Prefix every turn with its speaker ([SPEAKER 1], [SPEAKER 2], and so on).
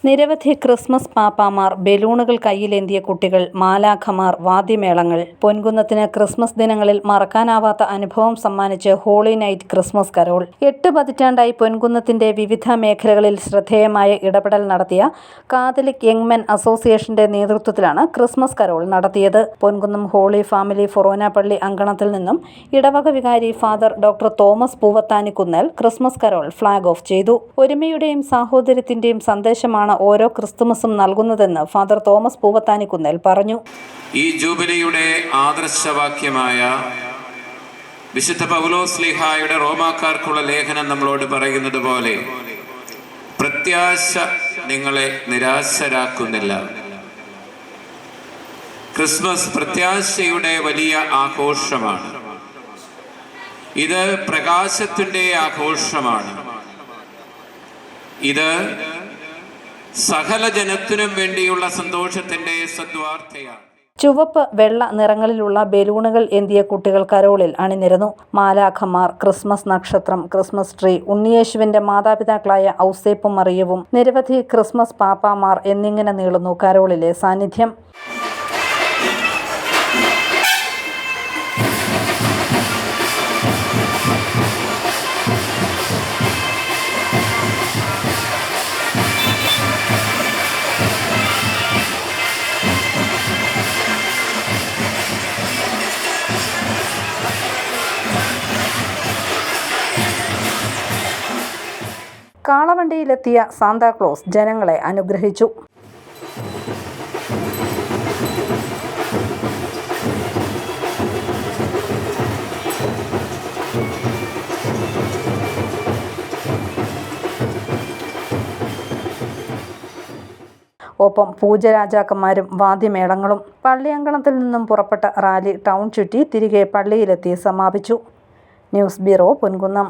[SPEAKER 1] നിരവധി ക്രിസ്മസ് പാപ്പാമാർ, ബലൂണുകൾ കയ്യിലേന്തിയ കുട്ടികൾ, മാലാഖമാർ, വാദ്യമേളങ്ങൾ. പൊൻകുന്നത്തിന് ക്രിസ്മസ് ദിനങ്ങളിൽ മറക്കാനാവാത്ത അനുഭവം സമ്മാനിച്ച് ഹോളി നൈറ്റ് ക്രിസ്മസ് കരോൾ. 8 പതിറ്റാണ്ടായി പൊൻകുന്നത്തിന്റെ വിവിധ മേഖലകളിൽ ശ്രദ്ധേയമായ ഇടപെടൽ നടത്തിയ കാത്തലിക് യങ് മെൻ അസോസിയേഷന്റെ നേതൃത്വത്തിലാണ് ക്രിസ്മസ് കരോൾ നടത്തിയത്. പൊൻകുന്നം ഹോളി ഫാമിലി ഫൊറോന പള്ളി അങ്കണത്തിൽ നിന്നും ഇടവക വികാരി father doctor Thomas Poovathanikkunnel Christmas carol flag off ചെയ്തു. ഒരുമയുടെയും സാഹോദര്യത്തിന്റെയും സന്ദേശമാണ് ഓരോ ക്രിസ്തുമസും നൽകുന്നതെന്ന് ഫാദർ തോമസ് പൂവത്താനിക്കുന്നേൽ പറഞ്ഞു.
[SPEAKER 2] ഈ ജൂബിലിയുടെ ആദർശവാക്യമായ വിശുദ്ധ പൗലോസ്ലീഹായുടെ റോമാക്കാർക്കുള്ള ലേഖനം നമ്മളോട് പറയുന്നത് പോലെ പ്രത്യാശ നിങ്ങളെ നിരാശരാക്കുന്നില്ല. ക്രിസ്മസ് പ്രത്യാശയുടെ വലിയ ആഘോഷമാണ്. ഇത് പ്രകാശത്തിൻ്റെ ആഘോഷമാണ്. ഇത് സകല ജനത്തിനും വേണ്ടിയുള്ള സന്തോഷത്തിന്റെ സദ്വാർത്തയാണ്.
[SPEAKER 1] ചുവപ്പ്, വെള്ള നിറങ്ങളിലുള്ള ബലൂണുകൾ ഏന്തിയ കുട്ടികൾ കരോളിൽ അണിനിരന്നു. മാലാഖമാർ, ക്രിസ്മസ് നക്ഷത്രം, ക്രിസ്മസ് ട്രീ, ഉണ്ണിയേശുവിന്റെ മാതാപിതാക്കളായ ഔസേപ്പും മറിയവും, നിരവധി ക്രിസ്മസ് പാപ്പാമാർ എന്നിങ്ങനെ നീളുന്നു കരോളിലെ സാന്നിധ്യം. കാളവണ്ടിയിലെത്തിയ സാന്താക്ലോസ് ജനങ്ങളെ അനുഗ്രഹിച്ചു. ഒപ്പം പൂജരാജാക്കന്മാരും വാദ്യമേളങ്ങളും. പള്ളിയങ്കണത്തിൽ നിന്നും പുറപ്പെട്ട റാലി ടൗൺ ചുറ്റി തിരികെ പള്ളിയിലെത്തി സമാപിച്ചു. News bureau, Ponkunnam.